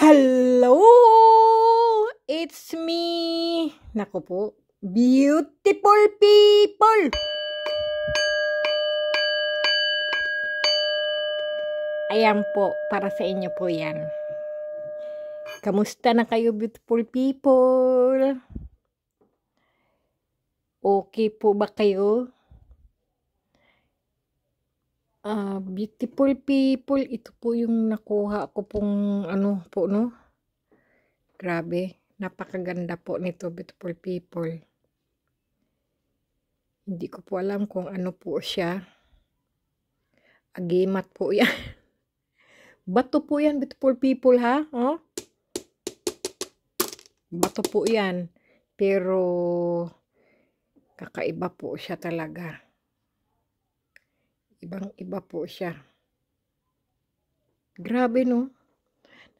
Hello! It's me! Naku po, beautiful people! Ayan po, para sa inyo po yan. Kamusta na kayo, beautiful people? Okay po ba kayo? Beautiful people, ito po yung nakuha ko pong ano po, no? Grabe, napakaganda po nito, beautiful people. Hindi ko po alam kung ano po siya. Agimat po yan. Bato po yan, beautiful people, ha? Oh? Bato po yan. Pero, kakaiba po siya talaga. Ibang-iba po siya. Grabe, no?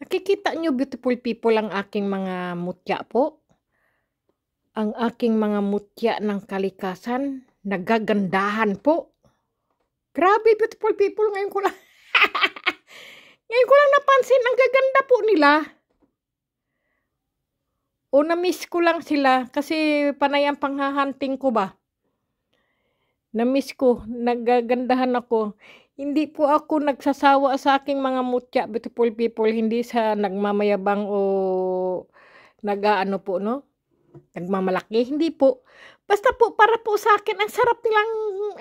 Nakikita nyo, beautiful people, ang aking mga mutya po. Ang aking mga mutya ng kalikasan, nagagandahan po. Grabe, beautiful people, ngayon ko lang. Ngayon ko lang napansin, ang gaganda po nila. O na-miss ko lang sila kasi panay ang panghahunting ko ba. Na-miss ko, nagagandahan ako. Hindi po ako nagsasawa sa aking mga mutya, beautiful people. Hindi sa nagmamayabang o nag-ano po, no? Nagmamalaki. Hindi po. Basta po, para po sa akin, ang sarap nilang,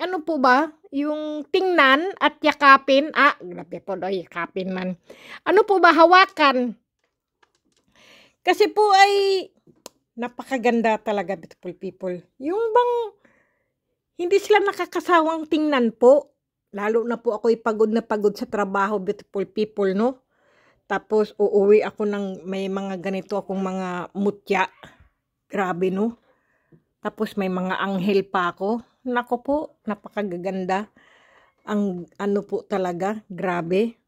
ano po ba? Yung tingnan at yakapin. Grabe po, yakapin man. Ano po ba? Hawakan. Kasi po ay napakaganda talaga, beautiful people. Yung bang hindi sila nakakasawang tingnan po. Lalo na po ako'y pagod na pagod sa trabaho, beautiful people, no? Tapos uuwi ako ng may mga ganito akong mga mutya. Grabe, no? Tapos may mga anghel pa ako. Nako po, napakagaganda. Ang ano po talaga, grabe.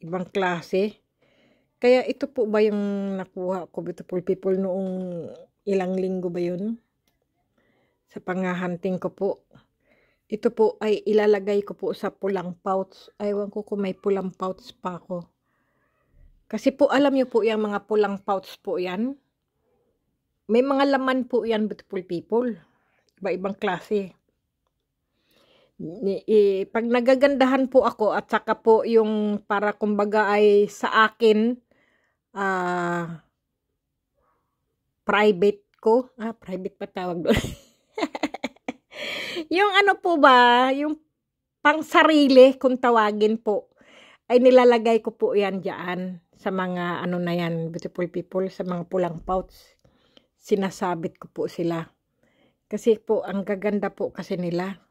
Ibang klase. Kaya ito po ba yung nakuha ko, beautiful people, noong ilang linggo ba yun? Sa panghahunting ko po. Ito po ay ilalagay ko po sa pulang pouch. Aywan ko kung may pulang pouch pa ako. Kasi po alam niyo po yung mga pulang pouch po yan. May mga laman po yan, beautiful people. Iba-ibang klase. Pag nagagandahan po ako at saka po yung para kumbaga ay sa akin private ko. Private pa tawag doon. Yung ano po ba, yung pang sarili kung tawagin po, ay nilalagay ko po yan dyan sa mga ano na yan, beautiful people, sa mga pulang pouch. Sinasabit ko po sila. Kasi po, ang gaganda po kasi nila.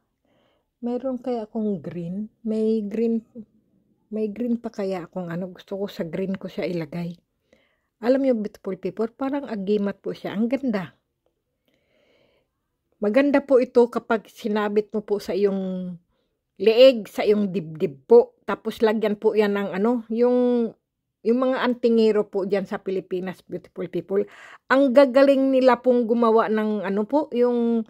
Mayroon kaya akong green? May green pa kaya akong ano, gusto ko sa green ko siya ilagay. Alam niyo, beautiful people, parang agimat po siya. Ang ganda. Maganda po ito kapag sinabit mo po sa iyong leeg, sa iyong dibdib po. Tapos lagyan po yan ng ano, yung mga antingero po dyan sa Pilipinas, beautiful people. Ang gagaling nila pong gumawa ng ano po, yung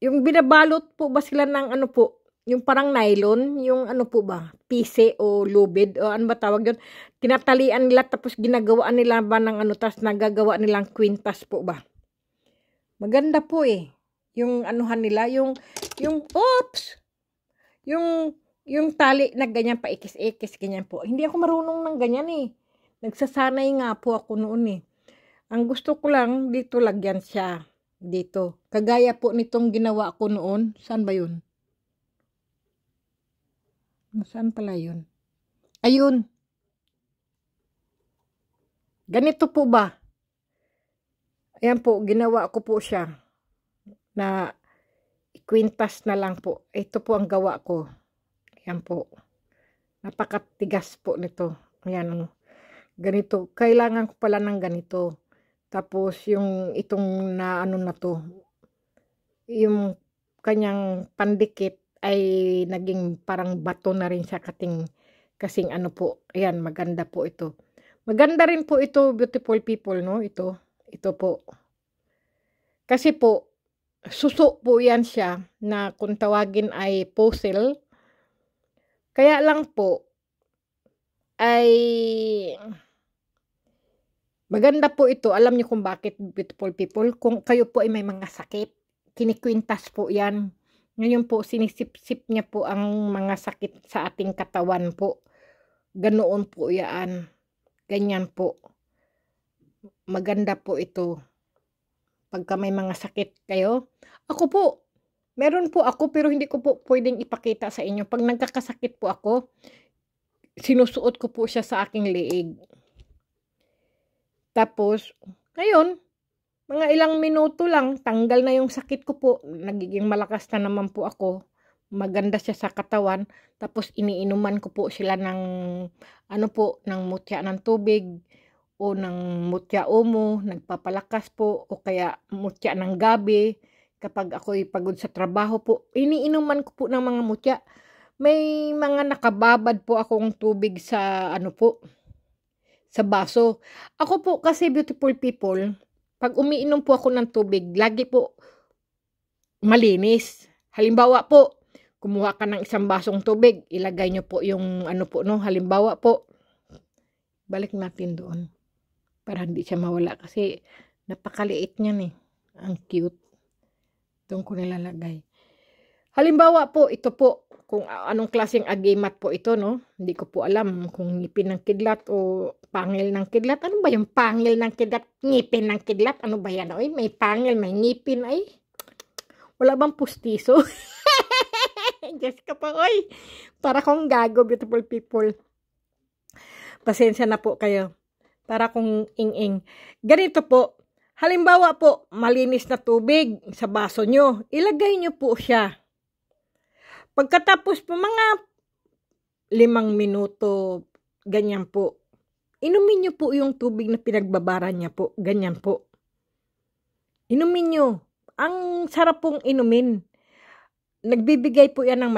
binabalot po ba sila ng ano po, yung parang nylon, yung ano po ba, pise o lubid, o ano ba tawag yun? Tinatalian nila tapos ginagawaan nila ba ng ano, tapos nagagawa nilang kwintas po ba? Maganda po eh. Yung anuhan nila, yung tali na ganyan, paikis-ikis, ganyan po. Hindi ako marunong ng ganyan eh. Nagsasanay nga po ako noon eh. Ang gusto ko lang, dito lagyan siya. Dito. Kagaya po nitong ginawa ko noon. Saan ba yun? Saan pala yun? Ayun. Ganito po ba? Ayan po, ginawa ko po siya. Na kwintas na lang po. Ito po ang gawa ko. Ayan po. Napakatigas po nito. Ayan. Ganito. Kailangan ko pala ng ganito. Tapos yung itong na ano na to. Yung kanyang pandikit ay naging parang bato na rin siya kasing ano po. Ayan, maganda po ito. Maganda rin po ito, beautiful people, no? Ito po. Kasi po, suso po yan siya na kung tawagin ay fossil. Kaya lang po, ay Maganda po ito. Alam niyo kung bakit, beautiful people? Kung kayo po ay may mga sakit, kinikwintas po yan. Ngayon po, sinisip-sip niya po ang mga sakit sa ating katawan po. Ganoon po yan. Ganyan po. Maganda po ito. Pagka may mga sakit kayo. Ako po, meron po ako pero hindi ko po pwedeng ipakita sa inyo. Pag nagkakasakit po ako, sinusuot ko po siya sa aking leeg. Tapos, ngayon, mga ilang minuto lang, tanggal na yung sakit ko po. Nagiging malakas na naman po ako. Maganda siya sa katawan. Tapos, iniinuman ko po sila ng, ng mutya ng tubig o ng mutya omo, nagpapalakas po, o kaya mutya ng gabi. Kapag ako'y pagod sa trabaho po, iniinuman ko po ng mga mutya. May mga nakababad po akong tubig sa, sa baso. Ako po kasi, beautiful people, pag umiinom po ako ng tubig, lagi po malinis. Halimbawa po, kumuha ka ng isang basong tubig, ilagay nyo po yung halimbawa po, balik natin doon para hindi siya mawala kasi napakaliit niyan eh. Ang cute. Doon ko nilalagay. Halimbawa po, ito po, kung anong klaseng agimat po ito, no? Hindi ko po alam kung ngipin ng kidlat o pangil ng kidlat. Ano ba yung pangil ng kidlat? Ngipin ng kidlat? Ano ba yan? Oy, may pangil, may ngipin. Ay, wala bang pustiso? Diyos ka pa, oy. Para kong gago, beautiful people. Pasensya na po kayo. Para kong ing-ing. Ganito po. Halimbawa po, malinis na tubig sa baso nyo. Ilagay nyo po siya. Pagkatapos po mga 5 minuto, ganyan po. Inumin nyo po yung tubig na pinagbabara niya po. Ganyan po. Inumin nyo. Ang sarap pong inumin. Nagbibigay po yan ng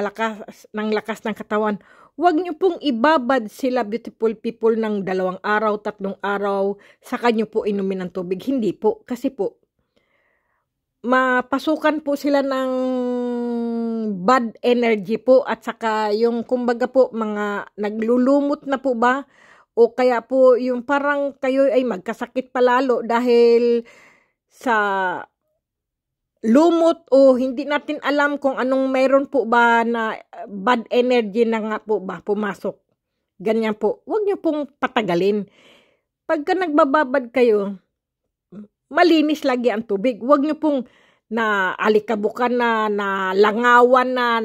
lakas ng katawan. Huwag nyo pong ibabad sila, beautiful people, ng 2 araw, 3 araw, saka nyo po inumin ng tubig. Hindi po. Kasi po, mapasukan po sila ng bad energy po at saka yung kumbaga po mga naglulumot na po ba o kaya po yung parang kayo ay magkasakit palalo dahil sa lumot o hindi natin alam kung anong mayroon po ba na bad energy na nga po ba pumasok. Ganyan po. Huwag niyo pong patagalin. Pagka nagbababad kayo, malinis lagi ang tubig. Huwag niyo pong na alikabukan na langawan na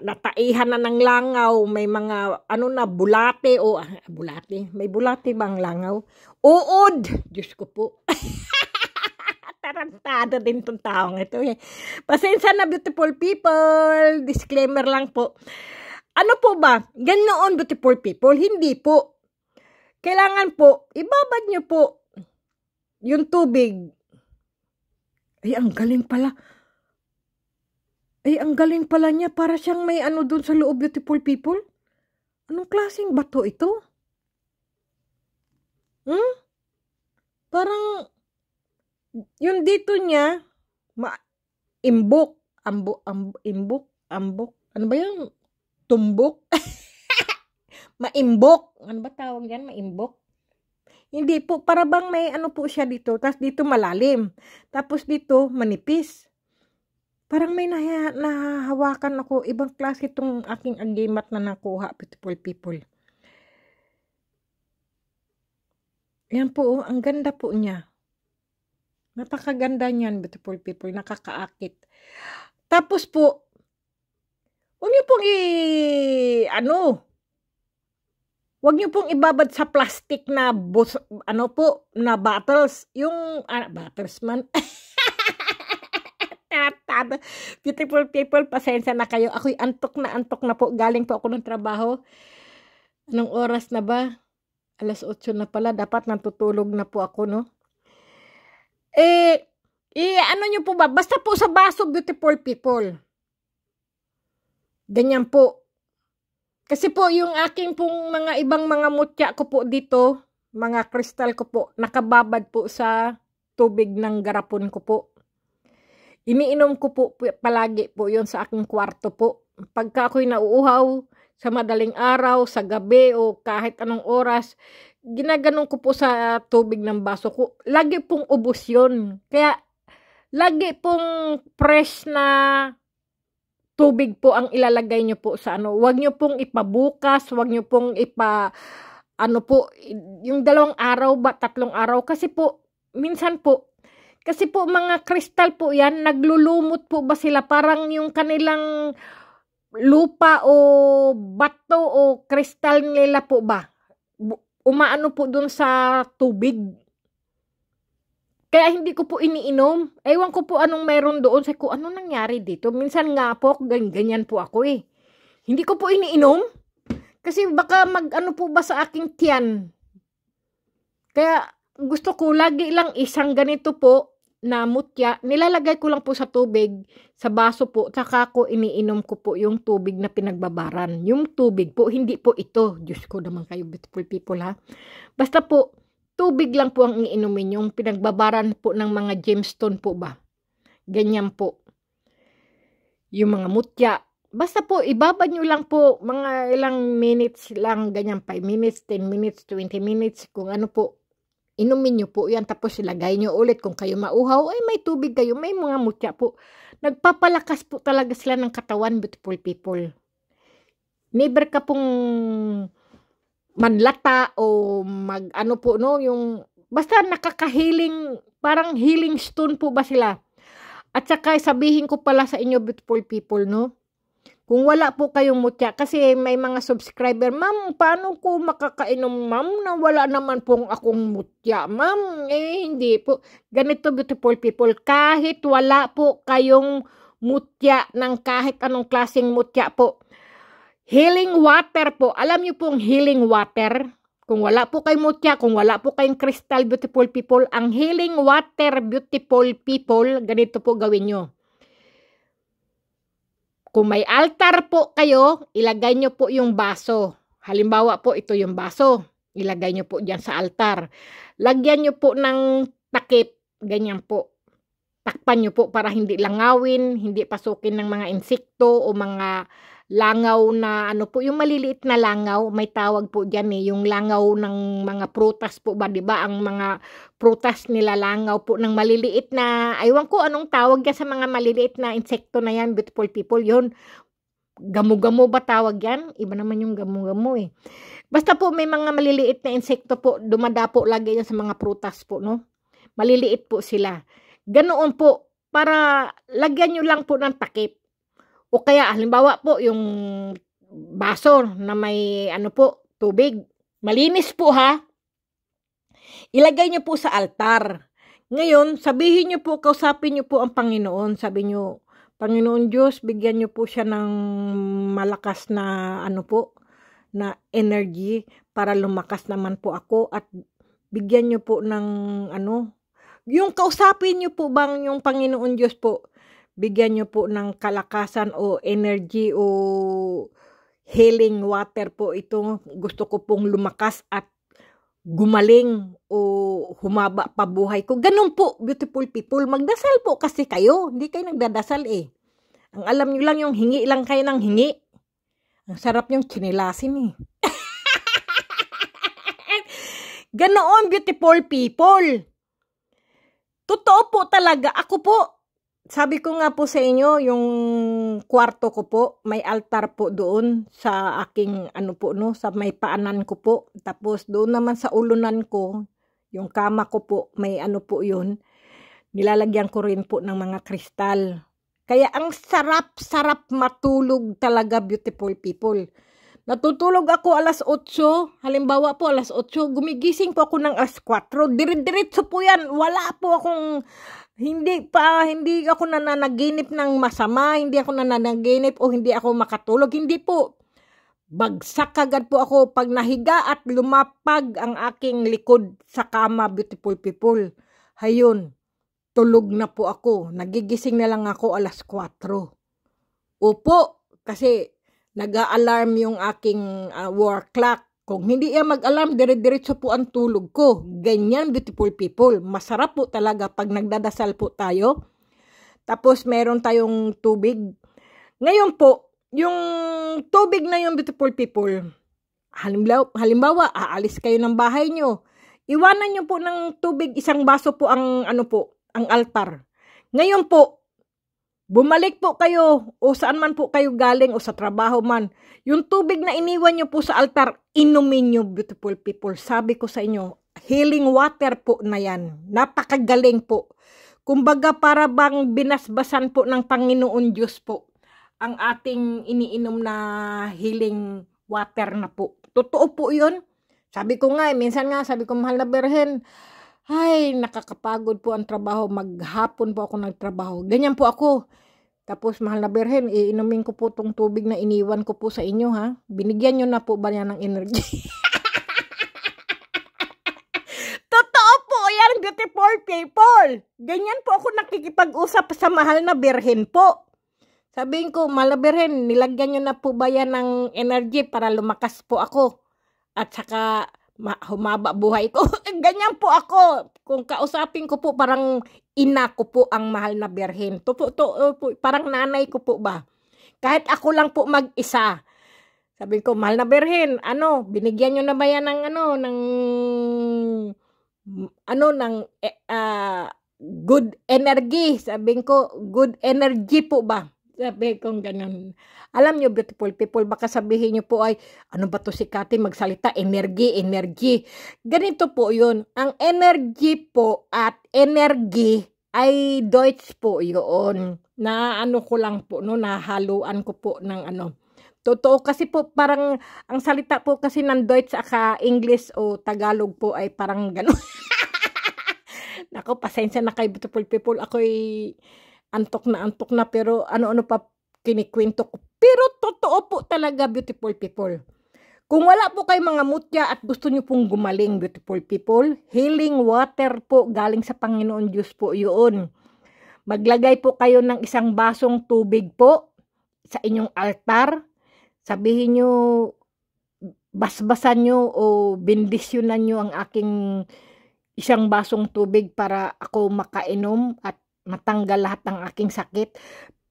nataihan na ng langaw, may mga bulate o bulate. May bulate bang langaw? Uod. Diyos ko po. Tarantado din tong taong ito eh. Pasensya na, beautiful people. Disclaimer lang po. Ano po ba? Ganoon, beautiful people? Hindi po. Kailangan po, ibabad nyo po yung tubig. Ay, ang galing pala. Ay, ang galing pala niya. Para siyang may dun sa loob, beautiful people. Anong klaseng bato ito? Parang, yung dito niya, imbok. Imbok. Ano ba yan? Tumbok. Maimbok. Ano ba tawag yan? Maimbok. Hindi po, para bang may po siya dito. Tapos dito malalim. Tapos dito manipis. Parang may nahahawakan ako. Ibang klase itong aking agimat na nakuha, beautiful people. Yan po, ang ganda po niya. Napakaganda niyan, beautiful people. Nakakaakit. Tapos po, huwag niyo pong huwag niyo pong ibabad sa plastic na na bottles. Yung bottles man. Beautiful people, pasensya na kayo. Ako'y antok na po. Galing po ako ng trabaho. Anong oras na ba? 8:00 na pala. Dapat natutulog na po ako, no? Niyo po ba? Basta po sa baso, beautiful people. Ganyan po. Kasi po, yung aking pong ibang mga mutya ko po dito, mga kristal ko po, nakababad po sa tubig ng garapon ko po. Iniinom ko po palagi po yon sa aking kwarto po. Pagka ako'y nauuhaw sa madaling araw, sa gabi o kahit anong oras, ginaganon ko po sa tubig ng baso ko. Lagi pong ubos yun. Kaya, lagi pong fresh na tubig po ang ilalagay nyo po sa ano. Huwag nyo pong ipabukas, huwag nyo pong ano po, yung 2 araw ba, 3 araw. Kasi po, minsan po, kasi po mga kristal po yan, naglulumot po ba sila? Parang yung kanilang lupa o bato o kristal nila po ba? Umaano po dun sa tubig. Kaya hindi ko po iniinom. Ewan ko po anong meron doon. Sa ko, ano nangyari dito? Minsan nga po, ganyan po ako eh. Hindi ko po iniinom. Kasi baka mag-ano po ba sa aking tiyan. Kaya gusto ko lagi lang isang ganito po na mutya. Nilalagay ko lang po sa tubig, sa baso po. Tsaka ko iniinom ko po yung tubig na pinagbabaran. Yung tubig po, hindi po ito. Diyos ko naman kayo, beautiful people ha. Basta po, tubig lang po ang iinumin. Yung pinagbabaran po ng mga gemstone po ba. Ganyan po. Yung mga mutya. Basta po, ibabad nyo lang po, mga ilang minutes lang, ganyan, 5 minutes, 10 minutes, 20 minutes, kung ano po, inumin nyo po yan, tapos ilagay nyo ulit, kung kayo mauhaw, ay may tubig kayo, may mga mutya po. Nagpapalakas po talaga sila ng katawan, beautiful people. Never ka pong manlata o ano po, no, yung, basta nakakahiling, parang healing stone po ba sila. At saka sabihin ko pala sa inyo, beautiful people, no, kung wala po kayong mutya, kasi may mga subscriber, ma'am, paano ko makakainom, ma'am, na wala naman pong akong mutya, ma'am, hindi po. Ganito, beautiful people, kahit wala po kayong mutya ng kahit anong klaseng mutya po, healing water po, alam niyo pong healing water, kung wala po kayong mutya, kung wala po kayong crystal, beautiful people, ang healing water, beautiful people, ganito po gawin nyo. Kung may altar po kayo, ilagay nyo po yung baso. Halimbawa po, ito yung baso. Ilagay nyo po dyan sa altar. Lagyan nyo po ng takip. Ganyan po. Takpan nyo po para hindi langawin, hindi pasukin ng mga insekto o mga langaw na ano po, yung maliliit na langaw, may tawag po dyan eh, yung langaw ng mga prutas po ba, diba? Ang mga prutas nila langaw po ng maliliit na, aywan ko anong tawag yan sa mga maliliit na insekto na yan, beautiful people, yun. Gamo-gamo ba tawag yan? Iba naman yung gamo-gamo eh. Basta po may mga maliliit na insekto po, dumadapo lagi yan sa mga prutas po, no? Maliliit po sila. Ganoon po, para lagyan nyo lang po ng takip. O kaya, halimbawa po, yung baso na may ano po, tubig. Malinis po ha. Ilagay nyo po sa altar. Ngayon, sabihin nyo po, kausapin nyo po ang Panginoon. Sabi nyo, Panginoon Diyos, bigyan nyo po siya ng malakas na ano po, na energy para lumakas naman po ako at bigyan nyo po ng ano, yung kausapin nyo po bang yung Panginoon Diyos po, bigyan nyo po ng kalakasan o energy o healing water po ito. Gusto ko pong lumakas at gumaling o humaba pa buhay ko. Ganun po, beautiful people. Magdasal po kasi kayo. Hindi kayo nagdadasal eh. Ang alam nyo lang yung hingi lang kayo ng hingi. Ang sarap yung chinilasin eh. Ganoon, beautiful people. Totoo po talaga. Ako po, sabi ko nga po sa inyo, yung kwarto ko po, may altar po doon sa aking ano po, no, sa may paanan ko po. Tapos doon naman sa ulunan ko, yung kama ko po, may ano po yun. Nilalagyan ko rin po ng mga kristal. Kaya ang sarap-sarap matulog talaga, beautiful people. Natutulog ako alas 8, halimbawa po alas 8, gumigising po ako ng alas 4, diretso po yan, wala po akong, hindi ako nananaginip ng masama, hindi ako nananaginip o hindi ako makatulog, hindi po. Bagsak agad po ako pag nahiga at lumapag ang aking likod sa kama, beautiful people. Hayun, tulog na po ako, nagigising na lang ako alas 4. Opo, kasi nag-a-alarm yung aking war clock. Kung hindi yan mag-alarm, dire-diretso po ang tulog ko. Ganyan, beautiful people. Masarap po talaga pag nagdadasal po tayo. Tapos meron tayong tubig. Ngayon po, yung tubig na yung beautiful people, Halimbawa, aalis kayo ng bahay nyo. Iwanan nyo po ng tubig, isang baso po ang ang altar. Ngayon po, bumalik po kayo o saan man po kayo galing o sa trabaho man. Yung tubig na iniwan nyo po sa altar, inumin nyo, beautiful people. Sabi ko sa inyo, healing water po na yan. Napakagaling po. Kumbaga para bang binasbasan po ng Panginoon Diyos po ang ating iniinom na healing water na po. Totoo po yun. Sabi ko nga, minsan nga, sabi ko, mahal na Birhen, ay, nakakapagod po ang trabaho. Maghapon po ako nagtrabaho. Ganyan po ako. Tapos, mahal na Birhen, iinumin ko po tong tubig na iniwan ko po sa inyo, ha? Binigyan nyo na po ba yan ng energy? Totoo po yan, beautiful people. Ganyan po ako nakikipag-usap sa mahal na Birhen po. Sabihin ko, mahal na Birhen, nilagyan nyo na po ba yan ng energy para lumakas po ako? At saka, humaba buhay ko. Ganyan po ako. Kung kausapin ko po, parang ina ko po ang mahal na Birhen. Parang nanay ko po ba? Kahit ako lang po mag-isa. Sabi ko, mahal na Birhen, binigyan nyo na ba yan ng good energy. Sabi ko, good energy po ba? Sabi ko ganun. Alam nyo, beautiful people, baka sabihin nyo po ay, ano ba to si Kati magsalita? Energy. Ganito po yun. Ang energy po at energy ay Deutsch po yun. Na ko lang po, nahaluan ko po ng Totoo kasi po, parang, ang salita po kasi ng Deutsch aka English o Tagalog po ay parang gano'n. Nako, pasensya na kayo, beautiful people. Ako'y antok na pero ano pa kinikwento ko. Pero totoo po talaga, beautiful people. Kung wala po kayo mga mutya at gusto nyo pong gumaling, beautiful people, healing water po galing sa Panginoon Diyos po yun. Maglagay po kayo ng isang basong tubig po sa inyong altar. Sabihin nyo, basbasan nyo o bendisyonan nyo ang aking isang basong tubig para ako makainom at matanggal lahat ng aking sakit.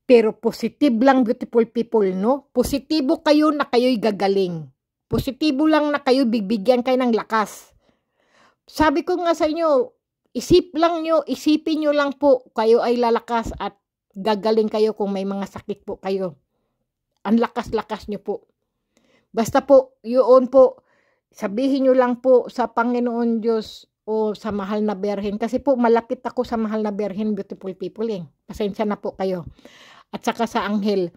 Pero positive lang, beautiful people, no? Positibo kayo na kayo'y gagaling. Positibo lang na kayo, bibigyan kayo ng lakas. Sabi ko nga sa inyo, isipin nyo lang po, kayo ay lalakas at gagaling kayo kung may mga sakit po kayo. Ang lakas-lakas nyo po. Basta po, yun po, sabihin nyo lang po sa Panginoon Diyos o sa mahal na Birhen. Kasi po, malapit ako sa mahal na Birhen, beautiful people, eh. Pasensya na po kayo. At saka sa anghel.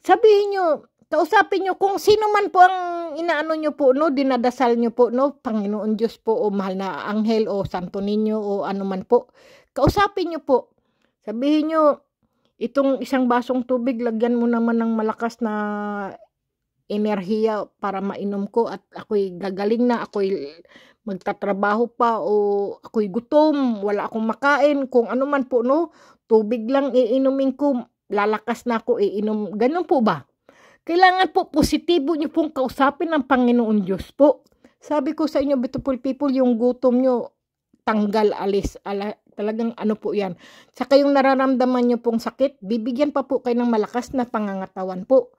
Sabihin nyo, kausapin nyo kung sino man po ang inaano nyo po, no, dinadasal nyo po, no, Panginoon Diyos po, o mahal na anghel, o Santo Niño, o ano man po. Kausapin nyo po. Sabihin nyo, itong isang basong tubig, lagyan mo naman ng malakas na enerhiya para mainom ko at ako'y gagaling na, ako'y magtatrabaho pa o ako'y gutom, wala akong makain, kung ano man po, no, tubig lang iinumin ko, lalakas na ako iinom. Ganun po ba? Kailangan po positibo nyo pong kausapin ng Panginoon Diyos po. Sabi ko sa inyo, beautiful people, yung gutom nyo, tanggal, alis, talagang ano po yan. Saka yung nararamdaman nyo pong sakit, bibigyan pa po kayo ng malakas na pangangatawan po.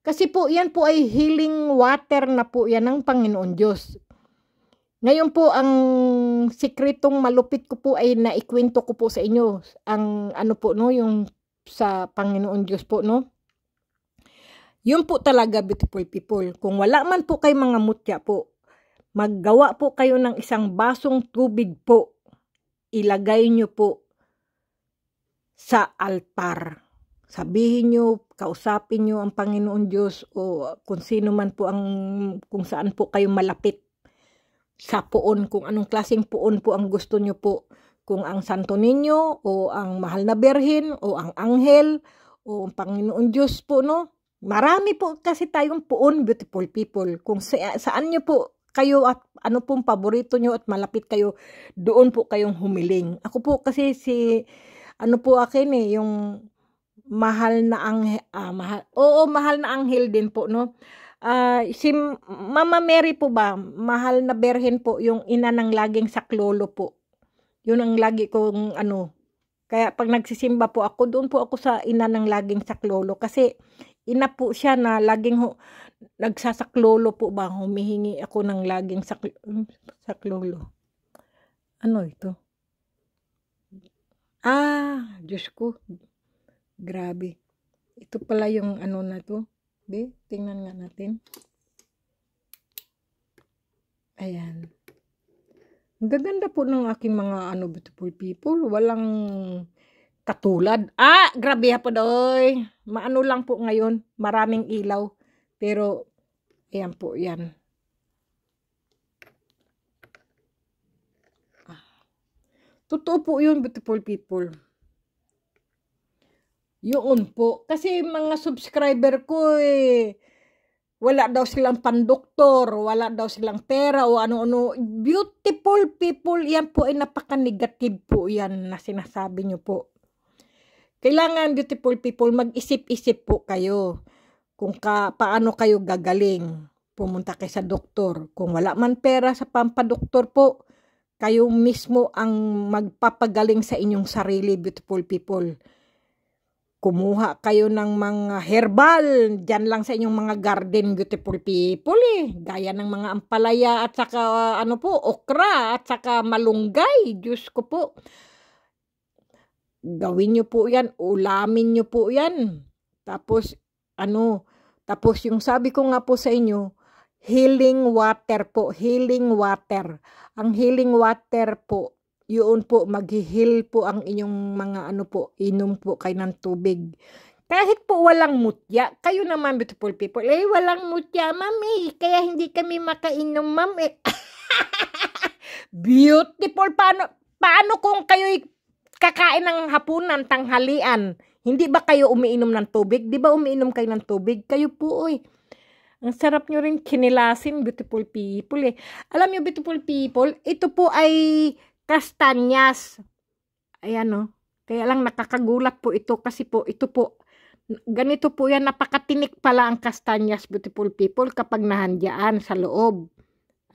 Kasi po, yan po ay healing water na po yan ng Panginoon Diyos. Ngayon po, ang sikretong malupit ko po ay naikwento ko po sa inyo. Ang ano po, no, yung sa Panginoon Diyos po, no. Yun po talaga, beautiful people. Kung wala man po kayo mga mutya po, maggawa po kayo ng isang basong tubig po. Ilagay nyo po sa altar. Sabihin nyo, kausapin nyo ang Panginoon Diyos o kung sino man po kung saan po kayo malapit sa puon, kung anong klaseng puon po ang gusto nyo po. Kung ang Santo Niño o ang mahal na Birhen o ang anghel o ang Panginoon Diyos po, no? Marami po kasi tayong puon, beautiful people. Kung saan nyo po kayo at ano pong paborito nyo at malapit kayo, doon po kayong humiling. Ako po kasi ano po akin yung mahal na anghel, mahal na anghel din po, no? Si Mama Mary po ba, mahal na Birhen po, yung ina ng laging saklolo po. Yun ang lagi kong kaya pag nagsisimba po ako, doon po ako sa ina ng laging saklolo. Kasi ina po siya na laging nagsasaklolo po ba? Humihingi ako ng laging saklolo. Ano ito? Diyos ko. Grabe. Ito pala yung ano na to. Be, tingnan nga natin. Ayan. Ang gaganda po ng aking mga beautiful people. Walang katulad. Grabe po doy. Maano lang po ngayon. Maraming ilaw. Pero, ayan po yan. Totoo po yun, beautiful people. Yun po. Kasi mga subscriber ko wala daw silang pandoktor, wala daw silang pera o ano-ano. Beautiful people, yan po ay napaka-negative po yan na sinasabi nyo po. Kailangan, beautiful people, mag-isip-isip po kayo kung paano kayo gagaling. Pumunta kayo sa doktor. Kung wala man pera sa pampadoktor po, kayo mismo ang magpapagaling sa inyong sarili, beautiful people. Kumuha kayo ng mga herbal, dyan lang sa inyong mga garden, beautiful people Gaya ng mga ampalaya at saka okra at saka malunggay. Diyos ko po. Gawin nyo po yan, ulamin nyo po yan. Tapos, tapos yung sabi ko nga po sa inyo, healing water po, healing water. Ang healing water po, yun po, mag-heal po ang inyong mga inom po kayo ng tubig. Kahit po walang mutya, kayo naman, beautiful people, walang mutya, ma'am kaya hindi kami makainom, ma'am Beautiful, paano kung kayo kakain ng hapunan, tanghalian, hindi ba kayo umiinom ng tubig? Di ba umiinom kayo ng tubig? Kayo po, ang sarap nyo rin kinilasin, beautiful people Alam nyo, beautiful people, ito po ay kastanyas. Ayan Kaya lang nakakagulat po ito kasi po, ito po, ganito po yan, napakatinik pala ang kastanyas, beautiful people, kapag nahandyaan sa loob.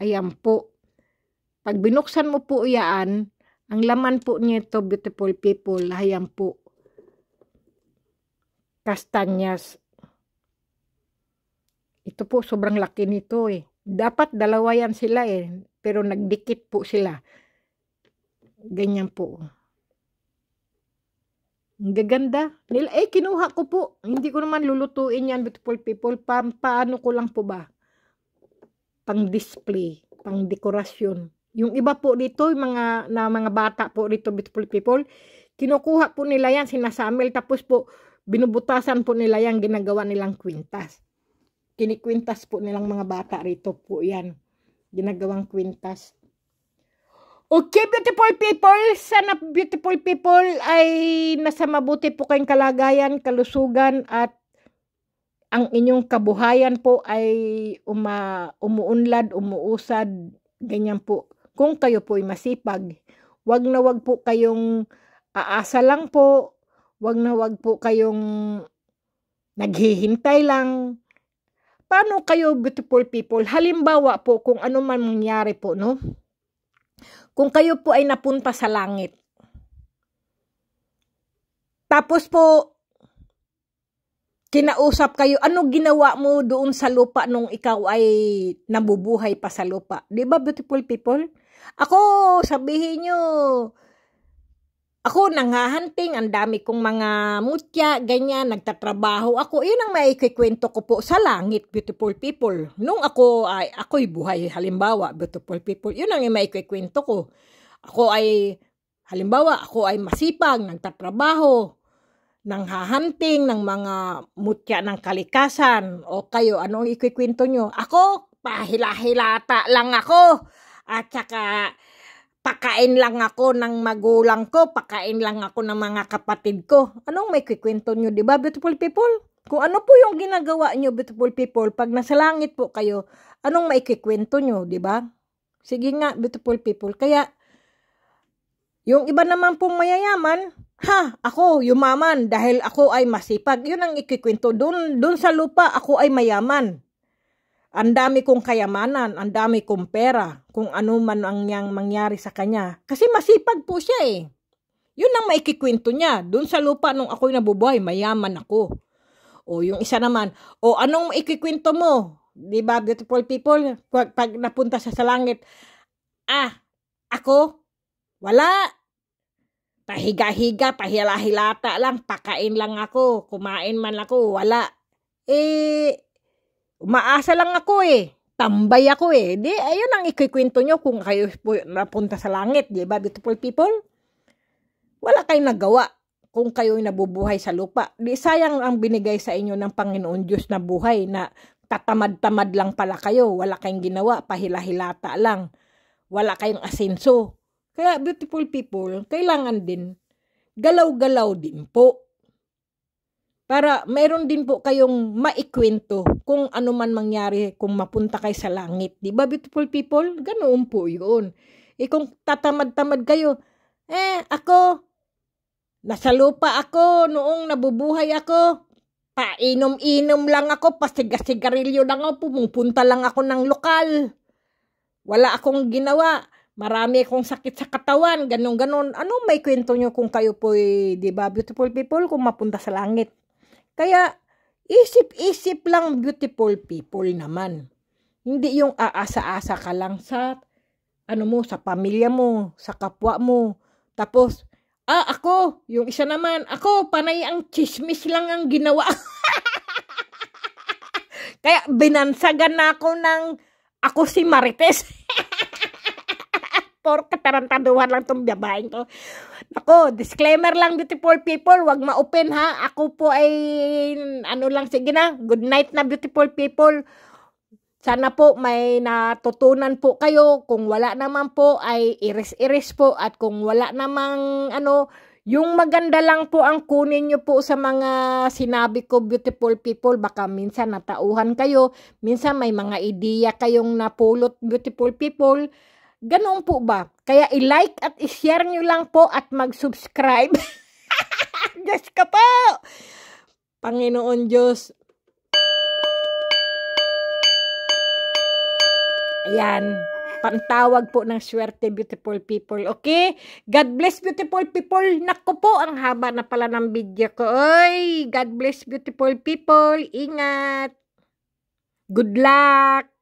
Ayan po. Pag binuksan mo po yan, ang laman po nito, beautiful people, ayan po. Kastanyas. Ito po, sobrang laki nito Dapat dalawa yan sila pero nagdikit po sila. Ganyan po. Ang gaganda. Kinuha ko po. Hindi ko naman lulutuin yan, beautiful people. Paano ko lang po ba? Pang display, pang dekorasyon. Yung iba po dito, mga bata po dito, beautiful people, kinukuha po nila yan, sinasamil, tapos po, binubutasan po nila yan, ginagawa nilang kwintas. Kinikwintas po nilang mga bata rito po yan. Ginagawang kwintas. Okay, beautiful people. Sana beautiful people ay nasa mabuti po kayong kalagayan, kalusugan at ang inyong kabuhayan po ay umuunlad, umuusad. Ganyan po. Kung kayo po ay masipag, wag na wag po kayong aasa lang po. Wag na wag po kayong naghihintay lang. Paano kayo, beautiful people? Halimbawa po, kung ano man mangyari po, Kung kayo po ay napunta sa langit. Tapos po, kinausap kayo, ano ginawa mo doon sa lupa nung ikaw ay nabubuhay pa sa lupa? Diba, beautiful people? Ako, sabihin nyo, ako nanghahanting, ang dami kong mga mutya, ganyan, nagtatrabaho ako. Yun ang maikikwento ko po sa langit, beautiful people. Nung ako'y buhay, halimbawa, beautiful people, yun ang maikikwento ko. Halimbawa, ako ay masipag, nagtatrabaho, nanghahanting ng mga mutya ng kalikasan. O kayo, anong ikikwento nyo? Ako, pahila-hilata lang ako. At saka, pakain lang ako ng magulang ko, pakain lang ako ng mga kapatid ko. Anong may kikwento nyo, di ba, beautiful people? Kung ano po yung ginagawa nyo, beautiful people, pag nasa langit po kayo, anong may kikwento nyo, di ba? Sige nga, beautiful people. Kaya, yung iba naman pong mayayaman, ako yumaman dahil ako ay masipag. Yun ang ikikwento. Doon sa lupa, ako ay mayaman. Ang dami kong kayamanan, ang dami kong pera, kung ano man ang mangyari sa kanya. Kasi masipag po siya Yun ang maikikwento niya. Doon sa lupa nung ako'y nabubuhay, mayaman ako. O yung isa naman, o anong ikikwento mo? Di ba, beautiful people? Pag napunta sa langit, ako, wala. Pahiga-higa, pahila-hilata lang, pakain lang ako, kumain man ako, wala. Umaasa lang ako tambay ako Di, ayun ang ikikwento nyo kung kayo po napunta sa langit, di ba, beautiful people? Wala kayong nagawa kung kayo nabubuhay sa lupa. Di sayang ang binigay sa inyo ng Panginoon Diyos na buhay na tatamad-tamad lang pala kayo. Wala kayong ginawa, pahila-hilata lang. Wala kayong asenso. Kaya beautiful people, kailangan din galaw-galaw din po. Para mayroon din po kayong maikwento kung ano man mangyari kung mapunta kayo sa langit. Di ba beautiful people? Ganoon po yun. Kung tatamad-tamad kayo, ako, nasa lupa ako, noong nabubuhay ako, painom-inom lang ako, pasigarilyo lang ako, pumupunta lang ako ng lokal. Wala akong ginawa. Marami akong sakit sa katawan, ganon-ganon. Ano may kwento nyo kung kayo po, di ba, beautiful people, kung mapunta sa langit? Kaya, isip-isip lang, beautiful people naman. Hindi yung aasa-asa ka lang sa, sa pamilya mo, sa kapwa mo. Tapos, ako, yung isa naman, ako, panay ang chismis lang ang ginawa. Kaya, binansagan na ako ng, ako si Marites. Por katarantaduhan lang itong babaeng to. Ako, disclaimer lang beautiful people, wag ma-open ha. Ako po ay, lang, sige na, good night na beautiful people. Sana po may natutunan po kayo. Kung wala naman po ay iris-iris po. At kung wala namang yung maganda lang po ang kunin nyo po sa mga sinabi ko beautiful people. Baka minsan natauhan kayo. Minsan may mga ideya kayong napulot beautiful people. Ganoon po ba? Kaya i-like at i-share nyo lang po at mag-subscribe. Diyos ka po! Panginoon Diyos. Ayan. Pantawag po ng swerte, beautiful people. Okay? God bless, beautiful people. Naku po, ang haba na pala ng video ko. Oy! God bless, beautiful people. Ingat. Good luck.